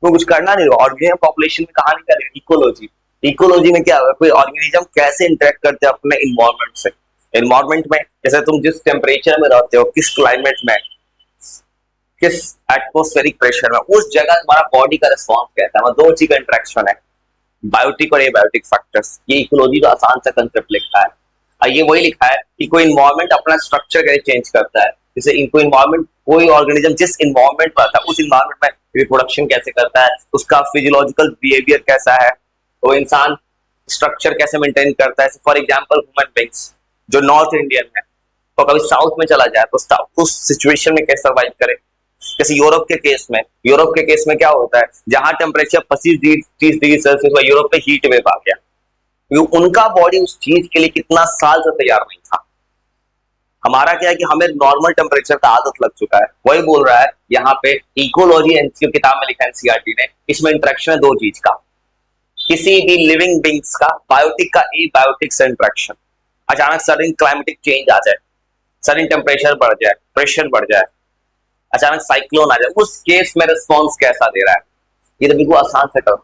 तो कुछ करना नहीं होगा। ऑर्गेनिज्म पॉपुलेशन में कहा नहीं करेगा, इकोलॉजी। इकोलॉजी में क्या होगा, कोई ऑर्गेनिज्म कैसे इंटरेक्ट करते हैं अपने इन्वायरमेंट से। इन्वायरमेंट में जैसे तुम जिस टेम्परेचर में रहते हो, किस क्लाइमेट में, किस एटमोस्फेरिक प्रेशर में, उस जगह तुम्हारा बॉडी का रिस्पॉन्स कैसा है। दो चीज का इंटरेक्शन है, बायोटिक और एबायोटिक फैक्टर्स। ये इकोलॉजी का आसान सा कंसेप्ट लिखा है, और ये वही लिखा है कि कोई इन्वायरमेंट अपना स्ट्रक्चर कैसे चेंज करता है। जैसे इनको इन्वायरमेंट, कोई ऑर्गेनिज्म जिस इन्वायरमेंट पर आता है उस इन्वायरमेंट में रिप्रोडक्शन कैसे करता है, उसका फिजियोलॉजिकल बिहेवियर कैसा है, तो इंसान स्ट्रक्चर कैसे मेंटेन करता है। फॉर एग्जांपल ह्यूमन बींग्स जो नॉर्थ इंडियन है, तो कभी साउथ में चला जाए तो उस सिचुएशन में कैसे सर्वाइव करे। जैसे यूरोप के केस में क्या होता है, जहां टेम्परेचर 25-30 डिग्री सेल्सियस हुआ, यूरोप में हीट वेव आ गया, क्योंकि उनका बॉडी उस चीज के लिए कितना साल से तैयार नहीं था। हमारा क्या है कि हमें नॉर्मल टेम्परेचर का आदत लग चुका है। वही बोल रहा है यहाँ पे इकोलॉजी एनसीईआरटी किताब में लिखा है, एनसीईआरटी ने, इसमें इंटरेक्शन है दो चीज का, किसी भी लिविंग बींग्स का, बायोटिक का एबायोटिक से इंटरेक्शन। अचानक सडन क्लाइमेटिक चेंज आ जाए, सडन टेम्परेचर बढ़ जाए, प्रेशर बढ़ जाए, अचानक साइक्लोन आ जाए, उस केस में रिस्पॉन्स कैसा दे रहा है। ये तो बिल्कुल आसान से करो,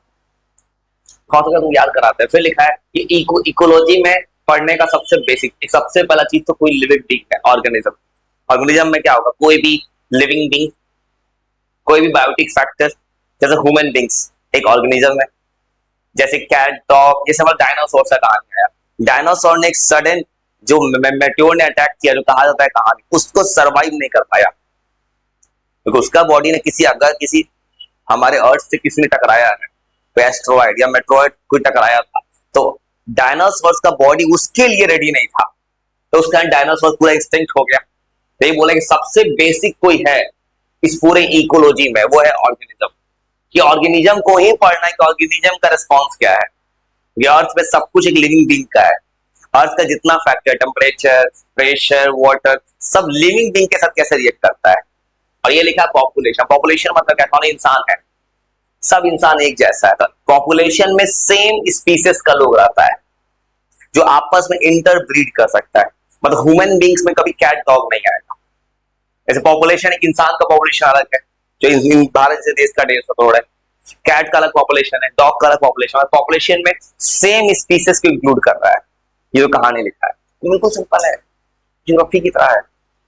थोड़ा तुम याद कराते हैं। फिर लिखा है कि इकोलॉजी में पढ़ने का सबसे बेसिक, सबसे पहला चीज तो कोई लिविंग बींग है, ऑर्गेनिज्म। ऑर्गेनिज्म में क्या होगा, कोई भी लिविंग बींग, कोई भी बायोटिक फैक्टर, जैसे ह्यूमन बींग्स एक ऑर्गेनिज्म है, जैसे कैट, डॉग, ये सब डायनासोर से कहानी आया। डायनासोर ने एक सडन जो मेट्योर ने अटैक किया, जो कहा जाता है कहानी, उसको सर्वाइव नहीं कर पाया, क्योंकि उसका बॉडी ने किसी हमारे अर्थ से किसी ने टकराया है, एस्ट्रॉइड या मेट्रॉइड कोई टकराया था, तो डायनासोर का बॉडी उसके लिए रेडी नहीं था, तो उसका डायनासोर पूरा एक्सटिंक्ट हो गया। तो ये बोले कि सबसे बेसिक कोई है इस पूरे इकोलॉजी में, वो है ऑर्गेनिज्म। कि ऑर्गेनिज्म को ही पढ़ना है कि ऑर्गेनिज्म का रिस्पॉन्स क्या है। ये अर्थ पे सब कुछ एक लिविंग बींग का है, अर्थ का जितना फैक्टर, टेम्परेचर, प्रेशर, वाटर, सब लिविंग बींग के साथ कैसे रिएक्ट करता है। और ये लिखा है पॉपुलेशन। पॉपुलेशन मतलब क्या, कौन इंसान है, सब इंसान एक जैसा है। पॉपुलेशन में सेम स्पीसीज का लोग रहता है जो आपस में इंटरब्रीड कर सकता है। मतलब ह्यूमन बींग्स में कभी कैट डॉग नहीं आएगा। जैसे पॉपुलेशन, एक इंसान का पॉपुलेशन अलग है जो भारत से देश का 150 करोड़ है, कैट का अलग पॉपुलेशन है, डॉग का अलग पॉपुलेशन है। पॉपुलेशन में सेम स्पीसीज को इंक्लूड कर रहा है। ये जो कहानी लिखा है बिल्कुल सिंपल है, ज्योग्राफी की तरह है।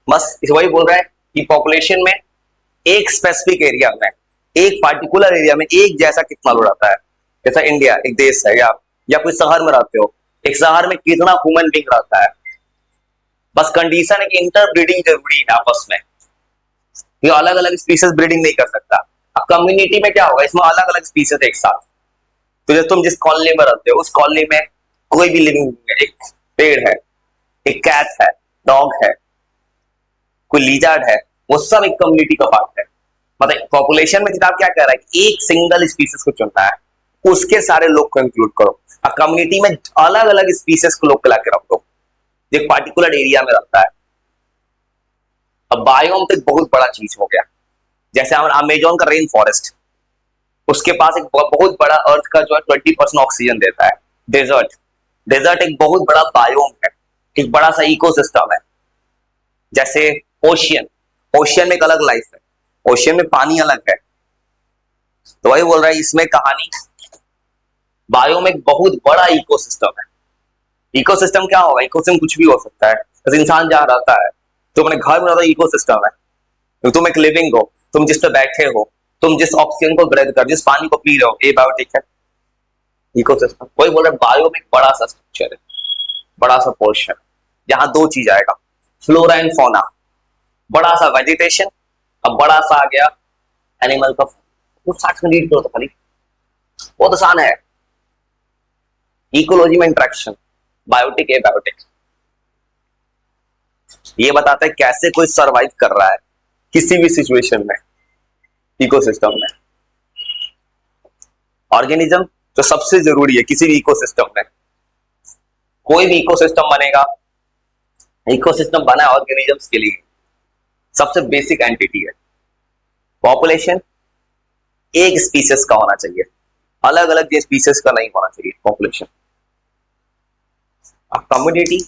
बस इस वही बोल रहा है कि पॉपुलेशन में एक स्पेसिफिक एरिया में, एक पार्टिकुलर एरिया में एक जैसा कितना लोग रहता है। जैसा इंडिया एक देश है, या कोई शहर में रहते हो, एक शहर में कितना ह्यूमन बींग रहता है। बस कंडीशन है कि इंटरब्रीडिंग जरूरी है आपस में, ये अलग अलग स्पीसीज ब्रीडिंग नहीं कर सकता। अब कम्युनिटी में क्या होगा, इसमें अलग अलग स्पीसीज एक साथ, तो जब तुम जिस कॉलोनी में रहते हो उस कॉलोनी में कोई भी लिविंग है, एक पेड़ है, एक कैट है, डॉग है, कोई लीजर्ड है, वो सब एक कम्युनिटी का पार्ट है। मतलब पॉपुलेशन में किताब क्या कह रहा है कि एक सिंगल स्पीसीज को चुनना है, उसके सारे लोग को इंक्लूड करो। अब कम्युनिटी में अलग अलग स्पीसीज को लोग ला के रखो, एक पार्टिकुलर एरिया में रहता है। अब बायोम तो एक बहुत बड़ा चीज हो गया। जैसे हमारा अमेजोन का रेन फॉरेस्ट, उसके पास एक बहुत बड़ा अर्थ का जो है 20% ऑक्सीजन देता है। डेजर्ट एक बहुत बड़ा बायोम है, एक बड़ा सा इकोसिस्टम है। जैसे ओशियन में एक अलग लाइफ है, ओशियन में पानी अलग है। तो वही बोल रहा है इसमें कहानी, बायोम एक बहुत बड़ा इकोसिस्टम है। इकोसिस्टम क्या होगा, इकोसिस्टम कुछ भी हो सकता है। जैसे इंसान जहां रहता है, तो अपने घर में रहता है, इकोसिस्टम है। तुम एक लिविंग हो, तुम जिस पे बैठे हो, तुम जिस ऑक्सीजन को ब्रेथ कर, जिस पानी को पी रहे हो, ये बायोटिक है, इकोसिस्टम। कोई बोल रहा है बायोम एक बड़ा सा स्ट्रक्चर है, बड़ा सा पोर्शन, जहां दो चीज आएगा, फ्लोरा एंड फौना। बड़ा सा वेजिटेशन, अब बड़ा सा आ गया एनिमल का। कुछ 60 में रीड करो तो खाली, बहुत आसान है। इकोलॉजी में इंटरेक्शन, बायोटिक एबायोटिक, ये बताता है कैसे कोई सरवाइव कर रहा है किसी भी सिचुएशन में इकोसिस्टम में। ऑर्गेनिज्म जो सबसे जरूरी है किसी भी इकोसिस्टम में। कोई भी इकोसिस्टम बनेगा, इकोसिस्टम बना है ऑर्गेनिजम्स के लिए, सबसे बेसिक एंटिटी है। पॉपुलेशन एक स्पीसीज का होना चाहिए, अलग अलग स्पीसीज का नहीं होना चाहिए पॉपुलेशन। कम्युनिटी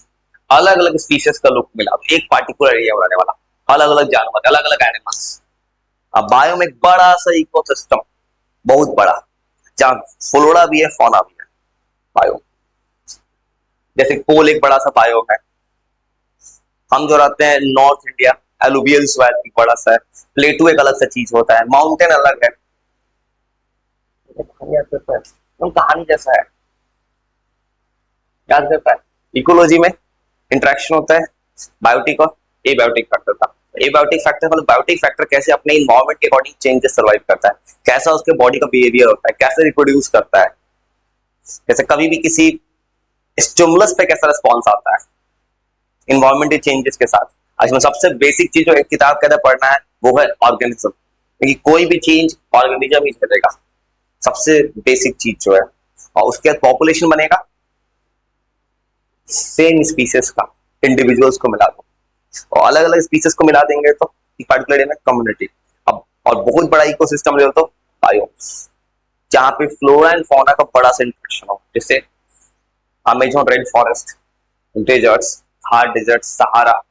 अलग अलग स्पीसीज का लोग मिला, एक पार्टिकुलर एरिया बनाने वाला, अलग अलग जानवर, अलग अलग एनिमल्स। अब बायोम एक बड़ा सा इकोसिस्टम, बहुत बड़ा, जहाँ फ्लोरा भी है फौना भी है, बायो। जैसे पोल एक बड़ा सा बायो है, हम जो रहते हैं नॉर्थ इंडिया, एलुवियल सॉइल एक बड़ा सा है, प्लेटू एक अलग सा चीज होता है, माउंटेन अलग है। कहानी याद करता है, तुम कहानी जैसा है, याद करता है। इकोलॉजी में इंटरेक्शन होता है बायोटिक और एबायोटिक फैक्टर का। एबायोटिक फैक्टर मतलब बायोटिक फैक्टर कैसे अपने इन्वायरमेंट के अकॉर्डिंग चेंजेस सर्वाइव करता है, कैसा उसके बॉडी का बिहेवियर होता है, कैसे रिप्रोड्यूस करता है, जैसे कभी भी किसी स्टिमुलस पे कैसा रिस्पॉन्स आता है इन्वायरमेंटल चेंजेस के साथ। आज में सबसे बेसिक चीज जो एक किताब के अंदर पढ़ना है वो है ऑर्गेनिज्म, क्योंकि कोई भी चीज ऑर्गेनिज्म ही करेगा, सबसे बेसिक चीज जो है। और उसके बाद पॉपुलेशन बनेगा सेम स्पीसीज का, इंडिविजुअल्स को मिला दो और अलग अलग स्पीसीज को मिला देंगे तो पर्टिकुलर में कम्युनिटी। अब और बहुत बड़ा इकोसिस्टम ले तो बायोम्स, जहां पे फ्लोरा एंड फौना का बड़ा सा इंटरेक्शन हो, जैसे Amazon rain forest, deserts, Thar desert, Sahara,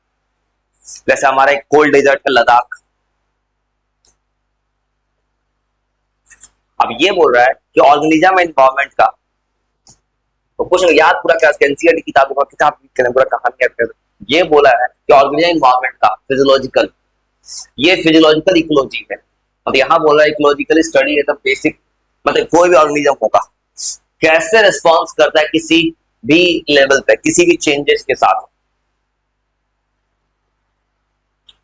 जैसे हमारा एक कोल्ड डेजर्ट है लद्दाख। अब ये बोल रहा है कि ऑर्गेनिज्म एनवायरमेंट का, तो कुछ याद पूरा क्या एनसीईआरटी किताब पूरा कहानी याद कर, ये बोला है कि ऑर्गेनिज्म एनवायरमेंट का फिजियोलॉजिकल, ये फिजियोलॉजिकल इकोलॉजी है। अब यहाँ बोल रहा है इकोलॉजिकल स्टडी है तो बेसिक मतलब कोई भी ऑर्गेनिज्म होगा कैसे रिस्पॉन्स करता है किसी भी लेवल पे किसी भी चेंजेस के साथ।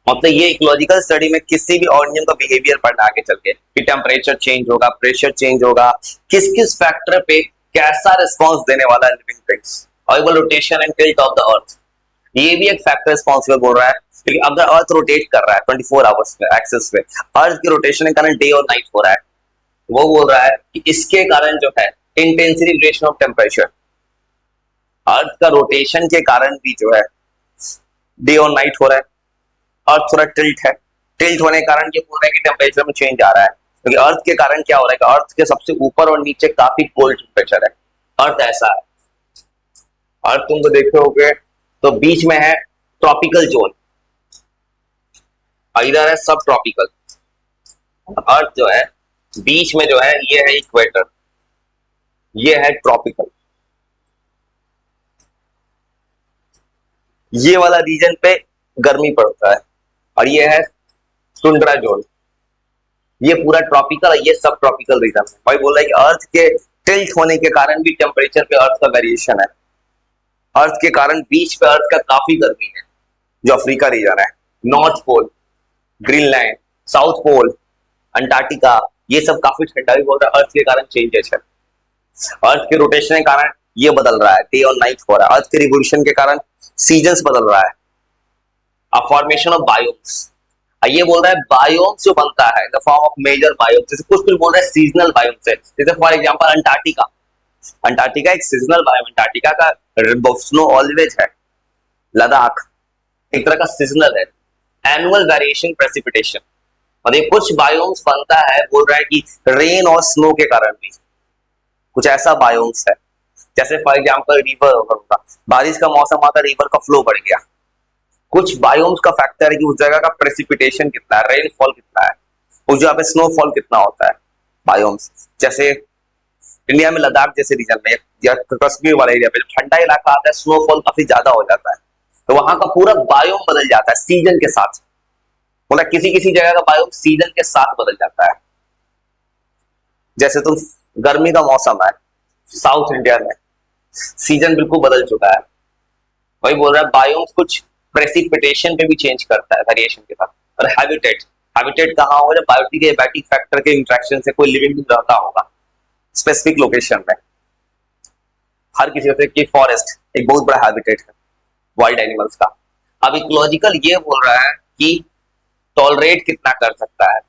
मतलब ये इकोलॉजिकल स्टडी में किसी भी ऑर्गेनिज्म का बिहेवियर पढ़ना आगे चल के कि टेम्परेचर चेंज होगा, प्रेशर चेंज होगा, किस किस फैक्टर पे कैसा रिस्पॉन्स देने वाला है living things, orbital rotation and tilt of the अर्थ, ये भी एक फैक्टर रिस्पॉन्सिबल बोल रहा है। क्योंकि अगर अर्थ रोटेट कर रहा है 24 आवर्स में एक्सिस पे, अर्थ के रोटेशन के कारण डे और नाइट हो रहा है, वो बोल रहा है कि इसके कारण जो है इंटेंसिटी ड्यूरेशन ऑफ टेम्परेचर, अर्थ का रोटेशन के कारण भी जो है डे और नाइट हो रहा है। अर्थ थोड़ा टिल्ट है, टिल्ट होने के कारण ये बोल रहा है कि टेम्परेचर में चेंज आ रहा है, क्योंकि अर्थ के कारण क्या हो रहा है कि अर्थ के सबसे ऊपर और नीचे काफी कोल्ड टेम्परेचर है। अर्थ ऐसा है, अर्थ तुम तो देखे होगे तो बीच में है ट्रॉपिकल जोन, इधर है सब ट्रॉपिकल। अर्थ जो है बीच में जो है ये है इक्वेटर, ये है ट्रॉपिकल, ये वाला रीजन पे गर्मी पड़ता है, और ये है टुंड्रा जोन, ये पूरा ट्रॉपिकल, ये सब ट्रॉपिकल रीजन है। भाई बोल रहा है कि अर्थ के टिल्ट होने के कारण भी टेम्परेचर पे अर्थ का वेरिएशन है, अर्थ के कारण बीच पे अर्थ का काफी गर्मी है, जो अफ्रीका रीजन है, north pole, Greenland, south pole, Antarctica, ये सब काफी ठंडा भी बोल रहा है, अर्थ के कारण चेंजेस है। अर्थ के रोटेशन के कारण ये बदल रहा है, डे और नाइट हो रहा है, अर्थ के रिवोल्यूशन के कारण सीजन्स बदल रहा है। अब फॉर्मेशन ऑफ बायोम्स, ये बोल रहा है बायोम्स जो बनता है the form of major biomes, जैसे कुछ बोल रहे हैं सीजनल बायोम्स है, जैसे फॉर एग्जांपल अंटार्कटिका, अंटार्कटिका एक सीजनल बायोम, अंटार्कटिका का स्नो ऑलवेज है, लद्दाख एक तरह का सीजनल है, एनुअल वेरिएशन प्रेसिपिटेशन। और ये कुछ बायोम्स बनता है बोल रहा है कि रेन और स्नो के कारण भी, कुछ ऐसा बायोम्स है, जैसे फॉर एग्जांपल रिवर होगा, बारिश का मौसम आता है रिवर का फ्लो बढ़ गया। कुछ बायोम्स का फैक्टर है कि उस जगह का प्रेसिपिटेशन कितना है, रेनफॉल कितना है, उस जगह पे स्नोफॉल कितना होता है, बायोम्स। जैसे इंडिया में लद्दाख जैसे रीजन में या कश्मीर वाले एरिया पे जब ठंडा इलाका आता है स्नोफॉल काफी ज्यादा हो जाता है, तो वहां का पूरा बायोम बदल जाता है सीजन के साथ, मतलब किसी किसी जगह का बायोम सीजन के साथ बदल जाता है। जैसे तुम गर्मी का मौसम है साउथ इंडिया में, सीजन बिल्कुल बदल चुका है, वही बोल रहा है बायोम्स कुछ प्रेसिपिटेशन पे भी चेंज करता है वेरिएशन के साथ। और हैबिटेट, हैबिटेट कहाँ होगा जब बायोटिक या एबायोटिक फैक्टर के इंटरेक्शन से कोई लिविंग रहता होगा स्पेसिफिक लोकेशन में। हर किसी का कि फॉरेस्ट एक बहुत बड़ा हैबिटेट है वाइल्ड एनिमल्स का। अब इकोलॉजिकल ये बोल रहा है कि टॉलरेट कितना कर सकता है,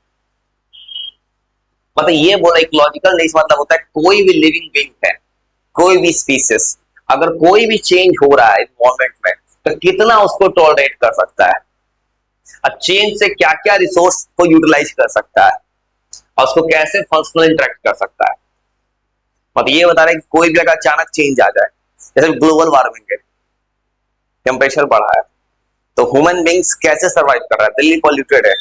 मतलब ये बोला इकोलॉजिकल नहीं मतलब होता है कोई भी लिविंग बीइंग है, कोई भी स्पीसीज अगर कोई भी चेंज हो रहा है एनवायरमेंट में तो कितना उसको टॉलरेट कर सकता है, अब चेंज से क्या क्या रिसोर्स को यूटिलाइज कर सकता है और उसको कैसे फंक्शनल इंटरेक्ट कर सकता है। मतलब ये बता रहे हैं कि कोई भी अगर अचानक चेंज आ जाए, जैसे ग्लोबल वार्मिंग है, टेम्परेचर बढ़ा है, तो ह्यूमन बींग्स कैसे सर्वाइव कर रहा है, दिल्ली पॉल्यूटेड है,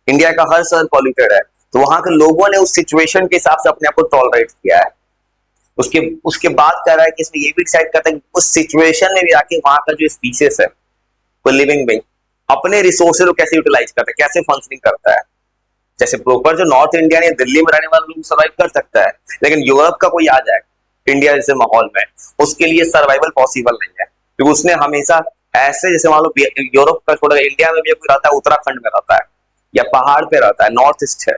इंडिया का हर शहर पॉल्यूटेड है, तो वहां के लोगों ने उस सिचुएशन के हिसाब से अपने आप को टॉलरेट किया है। उसके उसके बाद कह रहा है कि इसमें ये भी डिसाइड करता है कि उस सिचुएशन में भी आके वहां का जो स्पीसीज है, कोई लिविंग बीइंग, अपने रिसोर्सेज को कैसे यूटिलाइज करता है, कैसे फंक्शनिंग करता है। जैसे प्रॉपर जो नॉर्थ इंडिया या दिल्ली में रहने वाला लोग सर्वाइव कर सकता है, लेकिन यूरोप का कोई आ जाए इंडिया जैसे माहौल में, उसके लिए सर्वाइवल पॉसिबल नहीं है, क्योंकि उसने हमेशा ऐसे, जैसे मान लो यूरोप का छोड़ा, इंडिया में भी कोई रहता है उत्तराखंड में रहता है या पहाड़ पे रहता है, नॉर्थ ईस्ट है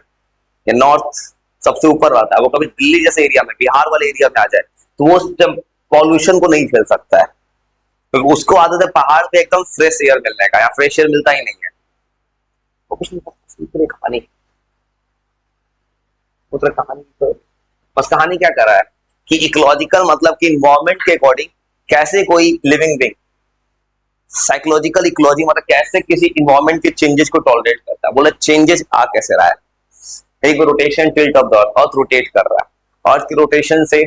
या नॉर्थ सबसे ऊपर रहता है, वो कभी दिल्ली जैसे एरिया में, बिहार वाले एरिया में आ जाए तो वो पॉल्यूशन को नहीं झेल सकता है, क्योंकि उसको आदत है पहाड़ पे एकदम फ्रेश एयर मिलने का, या फ्रेश एयर मिलता ही नहीं है। वो कुछ नहीं कर कहानी, उतर कहानी तो बस कहानी क्या कर रहा है कि इकोलॉजिकल मतलब कि इन्वायरमेंट के अकॉर्डिंग कैसे कोई लिविंग बीइंग, साइकोलॉजिकल इकोलॉजी मतलब कैसे किसी इन्वायरमेंट के चेंजेस को टॉलरेट करता है। बोला चेंजेस आ कैसे रहा है, एक rotation tilt of the earth rotate कर रहा है, अर्थ की रोटेशन से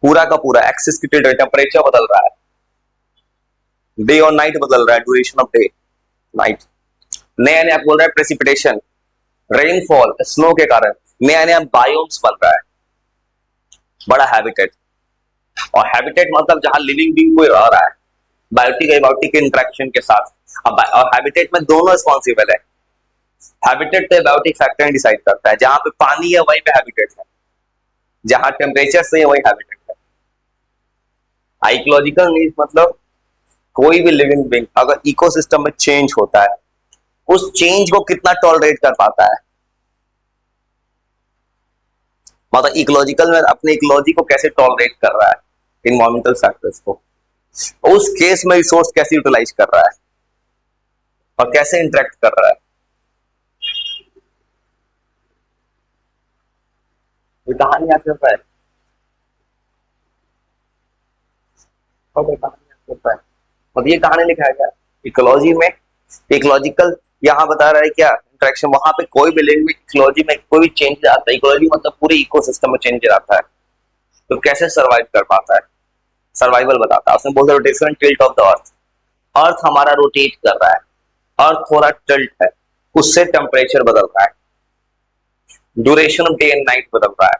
पूरा का पूरा एक्सिस की टिल्ट, टेम्परेचर बदल रहा है, डे और नाइट बदल रहा है, ड्यूरेशन ऑफ डे नाइट, नया नया बोल रहा है प्रेसिपिटेशन, रेनफॉल, स्नो के कारण नया नया बायोम्स बन रहा है, बड़ा हैबिटेट। और हैबिटेट मतलब जहां लिविंग बीइंग कोई रह रहा है बायोटिक एबायोटिक के इंटरेक्शन के साथ। अब और हैबिटेट में दोनों रिस्पॉन्सिबल है, हैबिटेट तो एबायोटिक फैक्टर डिसाइड करता है, जहां पे पानी है वहीं पे हैबिटेट है, जहां टेम्परेचर सही है वही हैबिटेट है। इकोलॉजिकल नीड मतलब कोई भी लिविंग बीइंग अगर इकोसिस्टम में चेंज होता है, उस चेंज को कितना टॉलरेट कर पाता है, मतलब इकोलॉजिकल में अपने इकोलॉजी को कैसे टॉलरेट कर रहा है इन्वायरमेंटल फैक्टर्स को, उस केस में रिसोर्स कैसे यूटिलाइज कर रहा है और कैसे इंटरेक्ट कर रहा है। ये कहानी याद करता है, मतलब ये कहानी लिखा है क्या इकोलॉजी में, इकोलॉजिकल यहाँ बता रहा है क्या इंटरेक्शन, वहां पे कोई भी लिंक में इकोलॉजी में कोई भी चेंज आता है, इकोलॉजी मतलब पूरे इकोसिस्टम में चेंज आता है, तो कैसे सर्वाइव कर पाता है, सर्वाइवल बताता है। उसने बोला rotation tilt of the earth, earth हमारा रोटेट कर रहा है, अर्थ थोड़ा टिल्ट है, उससे टेम्परेचर बदल रहा है, duration of day and night बदल रहा है,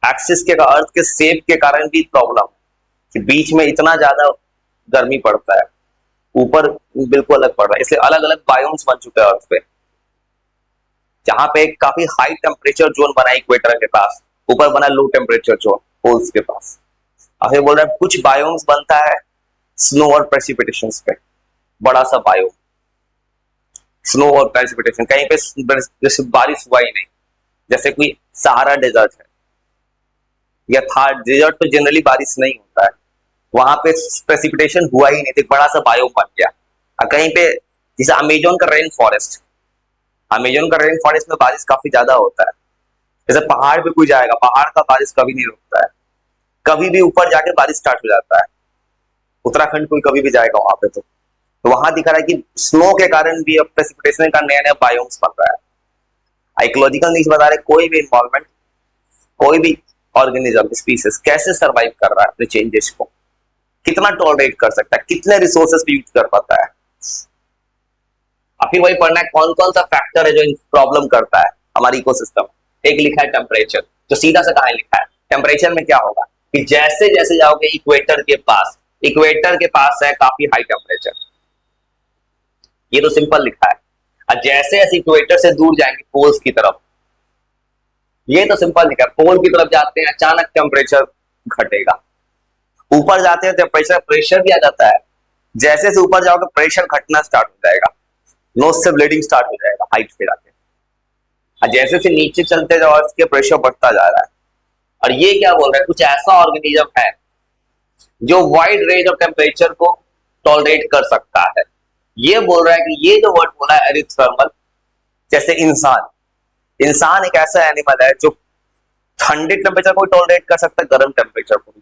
एक्सिस के अर्थ के शेप के कारण भी प्रॉब्लम कि बीच में इतना ज्यादा गर्मी पड़ता है, ऊपर बिल्कुल अलग पड़ रहा है, इसलिए अलग अलग बायोम्स बन चुके हैं अर्थ पे, जहां पे काफी हाई टेम्परेचर जोन बना इक्वेटर के पास, ऊपर बना लो टेम्परेचर जोन पोल्स के पास। अभी बोल रहे हैं कुछ बायोम्स बनता है स्नो और प्रेसिपिटेशन पे, बड़ा सा बायोम स्नो और प्रेसिपिटेशन, कहीं पे जैसे बारिश हुआ ही नहीं, जैसे कोई सहारा डेजर्ट है या थार डेजर्ट, तो जनरली बारिश नहीं होता है, वहां पे प्रेसिपिटेशन हुआ ही नहीं, तो बड़ा सा बायोम बन गया। और कहीं पे जैसे अमेजोन का रेन फॉरेस्ट, अमेजोन का रेन फॉरेस्ट में बारिश काफी ज्यादा होता है, जैसे पहाड़ पे कोई जाएगा, पहाड़ का बारिश कभी नहीं रुकता है, कभी भी ऊपर जाके बारिश स्टार्ट हो जाता है, उत्तराखंड कोई कभी भी जाएगा वहां पे तो वहां दिखा रहा है कि स्नो के कारण भी अब प्रेसिपिटेशन का नया नया बायोम्स बन रहा है। इकोलॉजिकल नीड्स बता रहे कोई भी इन्वायरमेंट, कोई भी ऑर्गेनिज्म स्पीसीज कैसे सर्वाइव कर रहा है अपने चेंजेस को, कितना टॉलरेट कर सकता है, कितने रिसोर्सेस यूज कर पाता है। अभी वही पढ़ना है कौन कौन सा फैक्टर है जो प्रॉब्लम करता है हमारी इकोसिस्टम। एक लिखा है टेम्परेचर, तो सीधा सा कहां लिखा है टेम्परेचर में क्या होगा कि जैसे जैसे जाओगे इक्वेटर के पास, इक्वेटर के पास है काफी हाई टेम्परेचर, ये तो सिंपल लिखा है, और जैसे जैसे इक्वेटर से दूर जाएंगे पोल्स की तरफ, ये तो सिंपल लिखा है, पोल की तरफ जाते हैं अचानक टेम्परेचर घटेगा, ऊपर जाते हैं टेम्परेचर प्रेशर भी आ जाता है, जैसे से ऊपर जाओगे प्रेशर घटना स्टार्ट हो जाएगा, नोज से ब्लीडिंग स्टार्ट हो जाएगा हाइट पे जाके, और जैसे से नीचे चलते जाओ अर्थ के प्रेशर बढ़ता जा रहा है। और ये क्या बोल रहा है, कुछ ऐसा ऑर्गेनिज्म है जो वाइड रेंज ऑफ टेम्परेचर को टॉलरेट कर सकता है। ये बोल रहा है कि ये जो वर्ड बोला है एरिथर्मल, जैसे इंसान, इंसान एक ऐसा एनिमल है जो ठंडे टेम्परेचर को टॉलरेट कर सकता है, गर्म टेम्परेचर को भी।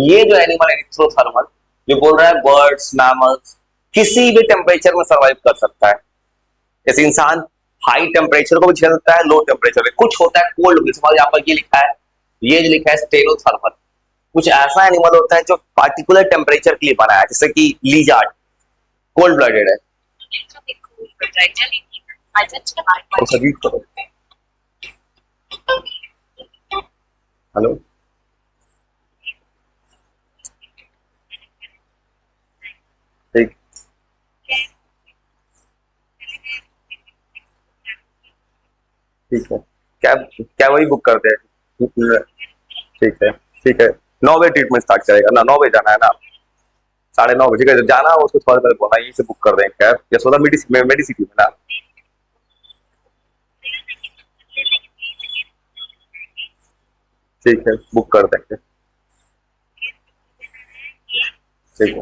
ये जो एनिमल है एरिथ्रोथर्मल, जो बोल रहा है बर्ड्स मैमल्स किसी भी टेम्परेचर में सर्वाइव कर सकता है। जैसे इंसान हाई टेम्परेचर को भी झेलता है, लो टेम्परेचर में, कुछ होता है कोल्ड भी, यहाँ पर ये लिखा है, ये जो लिखा है स्टेनोथर्मल, कुछ ऐसा एनिमल होता है जो पार्टिकुलर टेम्परेचर के लिए बना है, जैसे कि लीजार्ड कोल्ड ब्लडेड है, उसे रीड करो। हेलो, ठीक ठीक है। कैब क्या वही बुक करते हैं? ठीक है ठीक है। 9 बजे ट्रीटमेंट स्टार्ट करेगा ना, 9 बजे जाना है ना, 9:30 बजे का जाना, उसको थोड़ा पहले बोलना यहीं से बुक कर दें कैब, या सोलह मेडिसिटी में ना। ठीक है, बुक कर देंगे। ठीक है,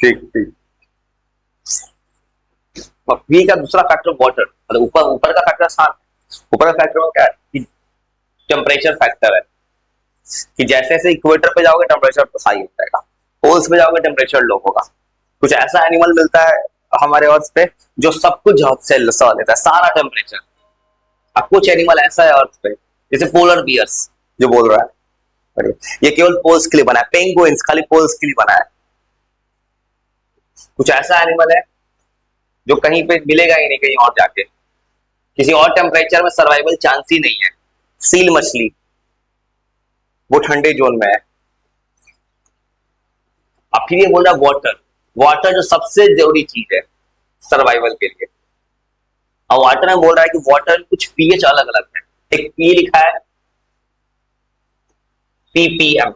ठीक ठीक। वी का दूसरा फैक्टर वाटर, मतलब ऊपर ऊपर का फैक्टर शांत है। ऊपर का फैक्टर क्या है कि टेम्परेचर फैक्टर है, कि जैसे जैसे इक्वेटर पे जाओगे टेम्परेचर हाई हो जाएगा, पोल्स पे जाओगे टेम्परेचर लो होगा। कुछ ऐसा एनिमल मिलता है हमारे अर्थ पे जो सब कुछ से सह लेता है, सारा टेम्परेचर। अब कुछ एनिमल ऐसा है अर्थ पे, जैसे पोलर बियर्स जो बोल रहा है, अरे ये केवल पोल्स के लिए बना है, पेंगुइन्स खाली पोल्स के लिए बना है। कुछ ऐसा एनिमल है जो कहीं पे मिलेगा ही नहीं, कहीं और जाके किसी और टेम्परेचर में सर्वाइवल चांस ही नहीं है। सील मछली, वो ठंडे जोन में है। अब फिर ये बोल रहा है वाटर, वाटर जो सबसे जरूरी चीज है सर्वाइवल के लिए। और वाटर में बोल रहा है कि वाटर कुछ पीएच अलग अलग है। एक पी लिखा है पीपीएम,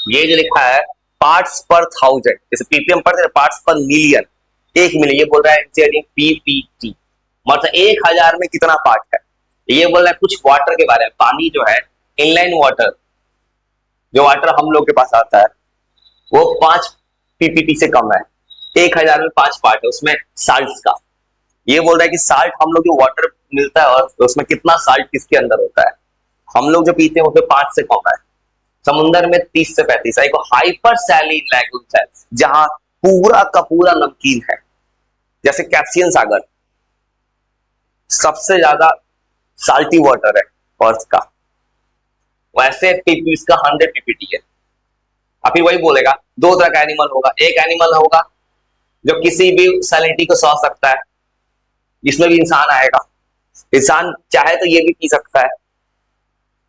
ये जो लिखा है पार्ट्स पर थाउजेंड, जैसे पीपीएम पर पार्ट्स पर मिलियन, 1 मिलियन, ये बोल रहा है पीपीटी, मतलब 1,000 में कितना पार्ट है। ये बोल रहा है कुछ वाटर के बारे में, पानी जो है इनलाइन वाटर, जो वाटर हम लोग के पास आता है वो 5 पीपीटी से कम है। 1,000 में 5 पार्ट है उसमें साल्ट का। ये बोल रहा है कि साल्ट हम लोग जो वाटर मिलता है और तो उसमें कितना साल्ट किसके अंदर होता है, हम लोग जो पीते हैं उसमें 5 से कम है। समुंदर में 30 से 35 है। एक हाइपर सैलिन लैगून्स है जहां पूरा का पूरा नमकीन है, जैसे कैप्सियन सागर सबसे ज्यादा साल्टी वाटर है अर्थ का, वैसे पीपीस का 100 पीपीटी है। अभी वही बोलेगा दो तरह का एनिमल होगा, एक एनिमल होगा जो किसी भी सैलिनिटी को सह सकता है, इसमें भी इंसान आएगा, इंसान चाहे तो ये भी पी सकता है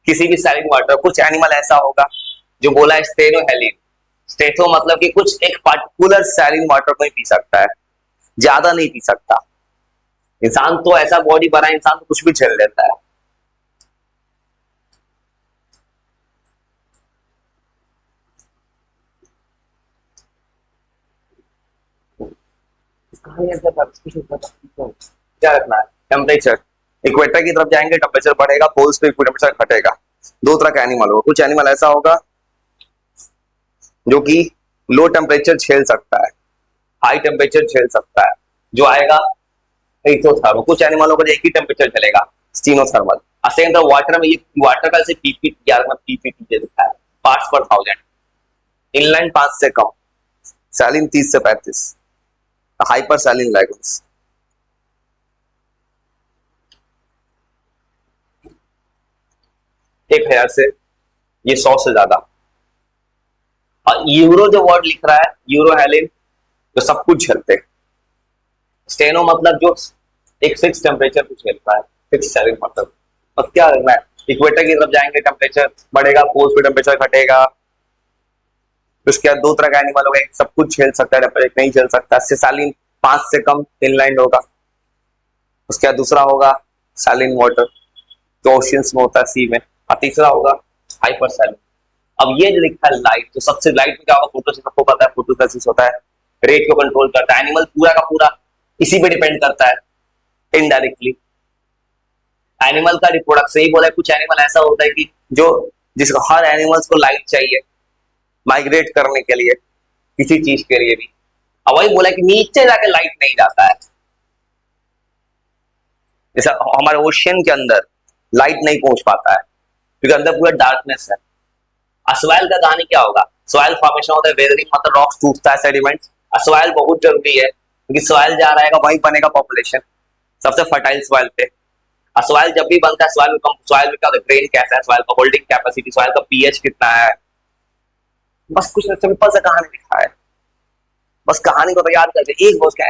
किसी भी सैलिन वाटर। कुछ एनिमल ऐसा होगा जो बोला स्टेनोहेलिन, स्टेथो मतलब कि कुछ एक पर्टिकुलर सैलिन वाटर को ही पी सकता है, ज्यादा नहीं पी सकता। इंसान तो ऐसा बॉडी बना है, इंसान तो कुछ भी झेल लेता है। क्या रखना है, टेम्परेचर। इक्वेटर की तरफ जाएंगे टेम्परेचर बढ़ेगा, पोल्स पे टेम्परेचर घटेगा। दो तरह का एनिमल होगा, कुछ एनिमल ऐसा होगा जो कि लो टेम्परेचर झेल सकता है, हाई टेम्परेचर झेल सकता है, जो आएगा एक्सोथर्मल। कुछ एनिमलों का एक ही टेम्परेचर चलेगा, स्टीनोथर्मल। सेम तो वाटर में, ये वाटर का जैसे पीपीटी, यार मैं पीपीटी लिखा है पार्ट्स पर थाउजेंड, इनलाइन 5 से कम, सैलिन 30 से 35, हाइपर सैलिन लैगून्स। 1,000 से ये 100 से ज्यादा। और यूरो जो वर्ड लिख रहा है यूरो हेलिन, जो सब कुछ झेलते हैं। स्टेनो मतलब जो एक फिक्स टेम्परेचर को झेलता है, फिक्स सैलिन मतलब। अब क्या करना है, इक्वेटर की तरफ जाएंगे टेम्परेचर बढ़ेगा, पोल्स पे टेम्परेचर घटेगा। उसके बाद दो तरह का एनिमल होगा, एक सब कुछ झेल सकता है, टेम्परेचर नहीं झेल सकता, सैलिन 5 से कम इनलाइन होगा। उसके बाद दूसरा होगा सैलिन वाटर जो ओशियंस में होता है, सी में। और तीसरा होगा हाइपर सैलिन। अब ये जो लिखा है लाइट, तो सबसे लाइट में क्या होगा, फोटोसिंथेसिस सबको पता है, फोटोसिंथेसिस होता है, रेट को कंट्रोल करता है। एनिमल पूरा का पूरा इसी पे डिपेंड करता है इनडायरेक्टली। एनिमल का रिप्रोडक्शन, यही बोला है कुछ एनिमल ऐसा होता है कि जो जिसको हर एनिमल्स को लाइट चाहिए माइग्रेट करने के लिए, किसी चीज के लिए भी। अब वही बोला है कि नीचे जाके लाइट नहीं जाता है, जैसे हमारे ओशियन के अंदर लाइट नहीं पहुंच पाता है क्योंकि अंदर पूरा डार्कनेस है। सॉइल का कहानी क्या होगा, सॉइल फॉर्मेशन होता है, वेदरिंग मतलब रॉक्स टूटता है, सेडिमेंट्स। सॉइल बहुत जरूरी है क्योंकि सॉइल जहाँ रहेगा वहीं बनेगा पॉपुलेशन, सबसे फर्टाइल सॉइल पे। सॉइल जब भी बनता है, सॉइल में क्या होता है, ग्रेन कैसा है, सॉइल का होल्डिंग कैपेसिटी, सॉइल का पीएच कितना है, बस कुछ सिंपल सा कहानी लिखा है। बस कहानी को तैयार करके एक बार उसका